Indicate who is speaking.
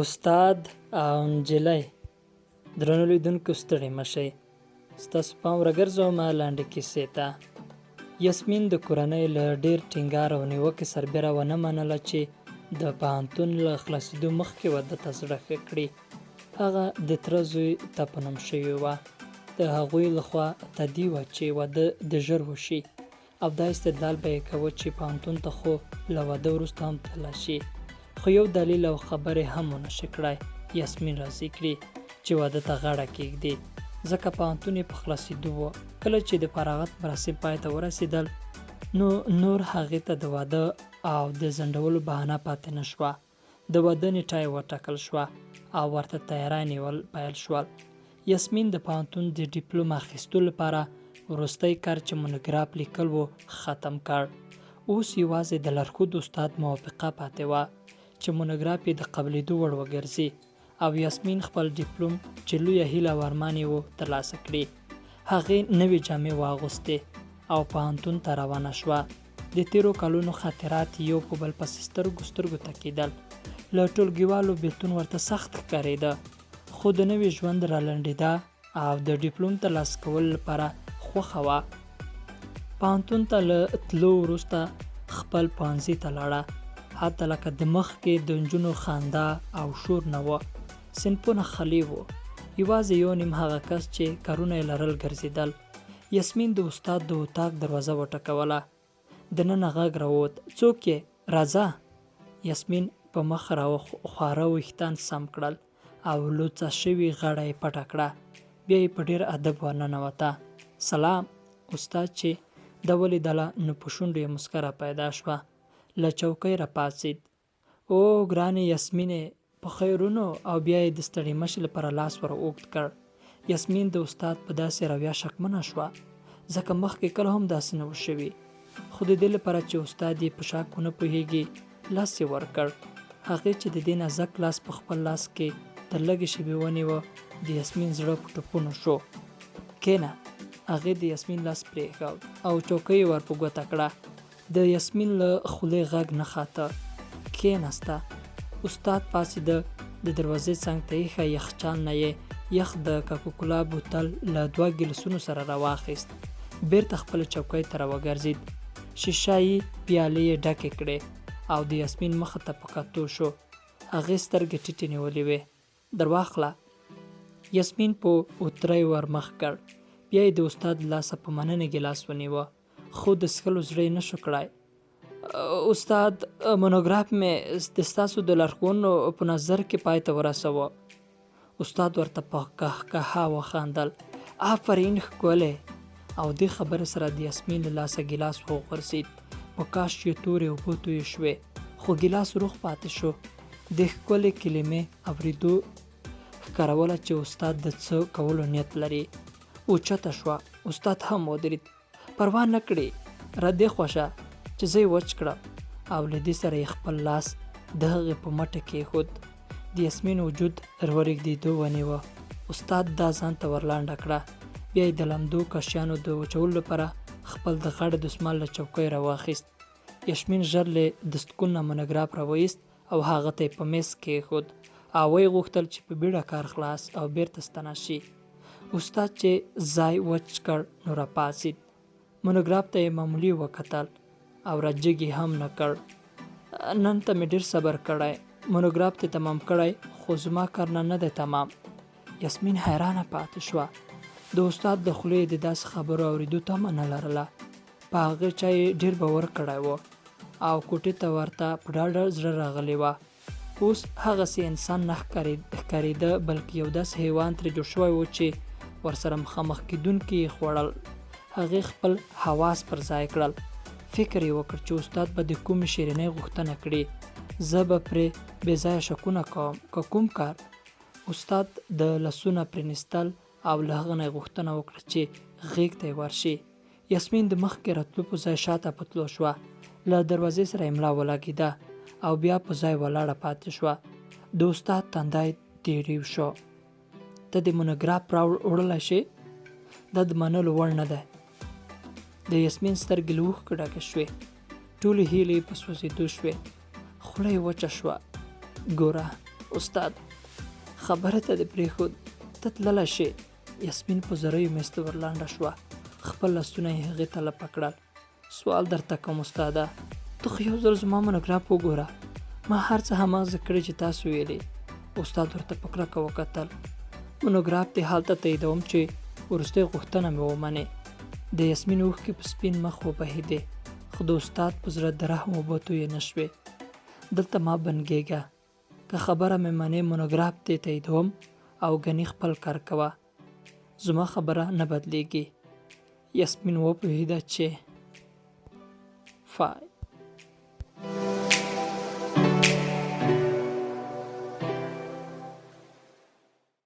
Speaker 1: استاد او نجلۍ درنو لیدونکو ستړي مشئ، ستاسو پام راګرځوم لاندې کیسې ته. یاسمین د کورنۍ له ډېر ټینګار او نیوکې سربیره ونه منله چې د پوهنتون له خلاصېدو مخکې واده ته زړه ښه کړي. هغه د تره زوی ته په نوم شوې وه. د هغوی لخوا تدي وه چې واده د ژر وشي، او دا استدلال به یې کوه چې پوهنتون ته خو له واده وروسته هم تللی شي. خو یو دلیل او خبرې هم ونشي کړی یاسمین راضي کړي چې واده ته غاړه کېږدي، ځکه پوهنتون یې په خلاصېدو و. کله چې د فراغت مراسم پای ته ورسېدل نو نور هغې ته د واده او د ځنډولو بهانه پاتې نه شوه. د واده نیټه یې وټاکل شوه او ورته تیاری نیول پیل شول. یاسمین د پوهنتون د ډیپلوم اخیستو لپاره وروستی کار چې مونوګراف لیکل و ختم کړ. اوس یوازې د لارښود استاد موافقه پاتې وه چې مونوګراف یې د قبلېدو وړ وګرځي، او یاسمین خپل ډیپلوم چې لویه هیله او ارمان یې و ترلاسه کړي. هغې نوې جامې واغوستې او پوهنتون ته روانه شوه. د تیرو کلونو خاطرات یو په بل پسې سترګو ته کېدل. له ټولګیوالو بېلتون ورته سخت ښکارېده، خو د نوي ژوند رالنډېده او د ډیپلوم ترلاسه کولو لپاره خوښه وه. پوهنتون ته له تلو وروسته خپل پوهنځي ته لاړه. هلته لکه د مخکې د نجونو خندا او شور نه وه. صنفونه خالي وو، یوازې یو نیم هغه کس چې کارونه یې لرل ګرځېدل. یاسمین د استاد د اتاق دروازه وټکوله. دننه غږ راووت، څوک یې؟ راځه. یاسمین په مخ راخواره ویښتان سم کړل او لوڅه شوې غاړه یې پټه کړه. بیا یې په ډېر ادب ورننوته. سلام. استاد چې ده ولیدله نو په شونډو یې مسکا را پیدا شوه. له چوکۍ راپاڅېد. او ګرانې یاسمینې، په خیرونو. او بیا یې د ستړي مشي لپاره لاس ور اوږد کړ. یاسمین د استاد په داسې رویه شکمنه شوه، ځکه مخکې کله هم داسې نه و شوي. خو د دې لپاره چې استاد یې په شک ونه پوهېږي لاس یې ورکړ. هغې چې د دې نازک لاس په خپل لاس کې تر لږې شېبې ونیوه، د یاسمین زړه په ټپونو شو. کښېنه. هغې د یاسمین لاس پرېښود او چوکۍ یې ور په ګوته کړه. د یاسمین له خولې غږ نه خاته. کښېناسته. استاد پاڅېده. د دروازې څنګ ته ایښی یخچال نه یې یخ د کوکاکولا بوتل له 2 ګیلاسونو سره راواخیست. بېرته خپله چوکۍ ته راوګرځېد. شیشایي پیالې یې ډکې کړې او د یاسمین مخه ته په کتو شو. هغې سترګې ټیټې نیولې وې. درواخله. یاسمین په اوترۍ ور مخ کړ. بیا یې د استاد لاسه په مننې ګیلاس ونیوه، خو د څښلو زړه یې نه شو کړی. استاد، مونوګراف مې د ستاسو د لارښوونو په نظر کې پای ته ورسوه. استاد ورته په قهقها وخندل. آفرین، ښکلی. او دې خبرې سره د یاسمین له لاسه ګیلاس وغورځېد. په کاش چې تورې اوبه تویې شوې، خو ګیلاس روغ پاتې شو. د ښکلې کلمې اورېدو ښکاروله چې استاد د څه کولو نیت لري. اوچته شوه. استاد هم ودرېد. پروا نه کړې، را دې خوښه چې زه یې وچ کړم. او له دې سره یې خپل لاس د هغې په مټه کېښود. د یاسمین وجود ورېږدېدو ونیوه. استاد دا ځان ته ورلانډه کړه. بیا یې د لمدو کشیانو د وچولو لپاره خپل د غاړې دستمال له چوکۍ راواخیست. یاسمین ژر له دستکون نه مونوګراف راوایست او هغه ته یې په میز کېښود، او ویې غوښتل چې په بیړه کار خلاص او بیرته ستنه شي. استاد چې ځای وچ کړ نو راپاڅېد. مونوګراف ته یې معمولي وکتل او راجګ یې هم نه کړ. نن ته مې ډېر صبر کړی. مونوګراف ته تمام کړی، خو زما کار نه دی تمام. یاسمین حیرانه پاتې شوه. د استاد د خولې د داسې خبرو اورېدو تمه نه لرله. په هغې چا یې ډېر باور کړی و او کوټې ته ورته په ډاډه زړه راغلې وه. اوس هغسې انسان نه ښکارېده، بلکې یو داسې حیوان ترې جوړ شوی و چې ورسره مخامخ کېدونکي یې خوړل. هغې خپل حواس پر ځای کړل. فکر یې وکړ چې استاد به د کومې شیرینۍ غوښتنه کړي. زه به پرې بې ځایه شکونه کوم که کوم کار. استاد د لاسونه پرېنستل او له هغه نه یې غوښتنه وکړه چې غېږ ته یې ورشي. یاسمین د مخکې راتلو په ځای شاته په تلو شوه. له دروازې سره یې ملا ولګېده او بیا په ځای ولاړه پاتې شوه. د استاد تندی تېریو شو. ته د مونوګراف راوړلی شې؟ دا د منلو وړ نه دی. د یاسمین سترګې له اوښکو ډکې شوې. ټولې هیلې په سوځېدو شوې. خوله یې وچه شوه. ګوره، استاد خبره ته دې پرېښود، ته تللی شې. یاسمین په زریو مېز ته ورلانډه شوه. خپل لاسونه یې هغې ته لپه کړل. سوال درته کوم استاده، ته خو یو ځل زما مونوګراف وګوره. ما هر څه هماغسې کړي چې تاسو ویلې. استاد ورته په کرکه وکتل. مونوګراف دې هلته تاییدوم چې وروستۍ غوښتنه مې ومنې. د یاسمین اوښکې په سپین مخ وبهېدې، خو د استاد په زړه د رحم اوبه تویې نه شوې. دلته ما بنګېږه، که خبره مې منې مونوګراف دې تاییدوم او ګنې خپل کار کوه. زما خبره نه بدلېږي. یاسمین وپوهېده چې